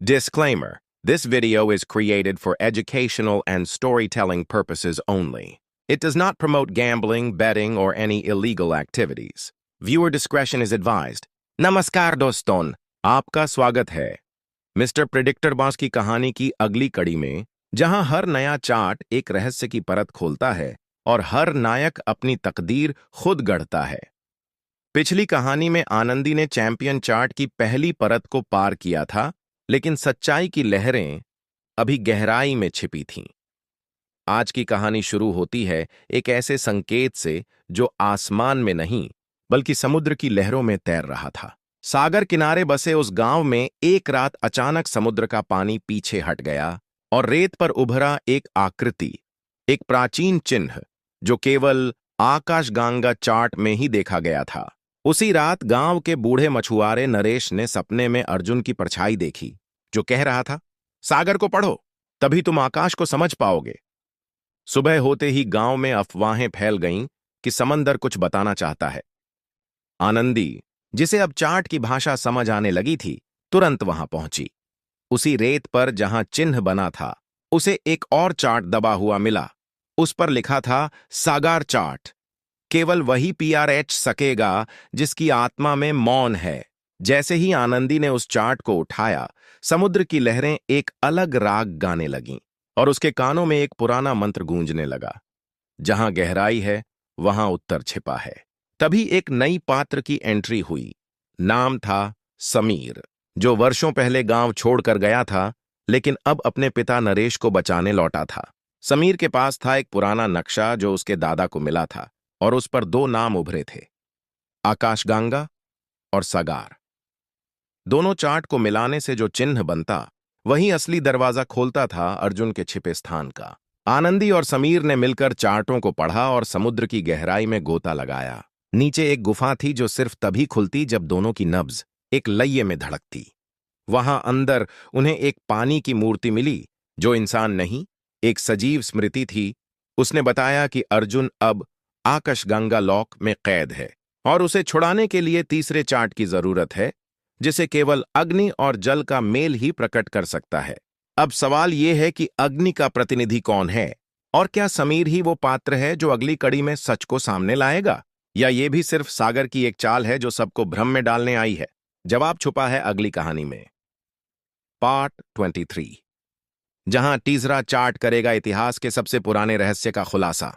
Disclaimer: This video is created for educational and storytelling purposes only. It does not promote gambling, betting, or any illegal activities. Viewer discretion is advised. नमस्कार दोस्तों, आपका स्वागत है mister predictor boss की कहानी की अगली कड़ी में, जहां हर नया चार्ट एक रहस्य की परत खोलता है और हर नायक अपनी तकदीर खुद गढ़ता है। पिछली कहानी में आनंदी ने चैंपियन चार्ट की पहली परत को पार किया था, लेकिन सच्चाई की लहरें अभी गहराई में छिपी थीं। आज की कहानी शुरू होती है एक ऐसे संकेत से जो आसमान में नहीं बल्कि समुद्र की लहरों में तैर रहा था। सागर किनारे बसे उस गांव में एक रात अचानक समुद्र का पानी पीछे हट गया और रेत पर उभरा एक आकृति, एक प्राचीन चिन्ह जो केवल आकाशगंगा चार्ट में ही देखा गया था। उसी रात गांव के बूढ़े मछुआरे नरेश ने सपने में अर्जुन की परछाई देखी, जो कह रहा था, सागर को पढ़ो, तभी तुम आकाश को समझ पाओगे। सुबह होते ही गांव में अफवाहें फैल गईं कि समंदर कुछ बताना चाहता है। आनंदी, जिसे अब चार्ट की भाषा समझ आने लगी थी, तुरंत वहां पहुंची। उसी रेत पर जहां चिन्ह बना था, उसे एक और चार्ट दबा हुआ मिला। उस पर लिखा था सागर चार्ट। केवल वही PRH सकेगा जिसकी आत्मा में मौन है। जैसे ही आनंदी ने उस चार्ट को उठाया, समुद्र की लहरें एक अलग राग गाने लगीं और उसके कानों में एक पुराना मंत्र गूंजने लगा। जहां गहराई है, वहां उत्तर छिपा है। तभी एक नई पात्र की एंट्री हुई। नाम था समीर, जो वर्षों पहले गांव छोड़कर गया था, लेकिन अब अपने पिता नरेश को बचाने लौटा था। समीर के पास था एक पुराना नक्शा जो उसके दादा को मिला था, और उस पर दो नाम उभरे थे, आकाशगंगा और सागर। दोनों चार्ट को मिलाने से जो चिन्ह बनता, वही असली दरवाजा खोलता था अर्जुन के छिपे स्थान का। आनंदी और समीर ने मिलकर चार्टों को पढ़ा और समुद्र की गहराई में गोता लगाया। नीचे एक गुफा थी जो सिर्फ तभी खुलती जब दोनों की नब्ज एक लय में धड़कती। वहां अंदर उन्हें एक पानी की मूर्ति मिली, जो इंसान नहीं, एक सजीव स्मृति थी। उसने बताया कि अर्जुन अब आकाशगंगा लॉक में कैद है और उसे छुड़ाने के लिए तीसरे चार्ट की जरूरत है, जिसे केवल अग्नि और जल का मेल ही प्रकट कर सकता है। अब सवाल यह है कि अग्नि का प्रतिनिधि कौन है, और क्या समीर ही वो पात्र है जो अगली कड़ी में सच को सामने लाएगा, या ये भी सिर्फ सागर की एक चाल है जो सबको भ्रम में डालने आई है? जवाब छुपा है अगली कहानी में। पार्ट 23, जहां तीसरा चार्ट करेगा इतिहास के सबसे पुराने रहस्य का खुलासा।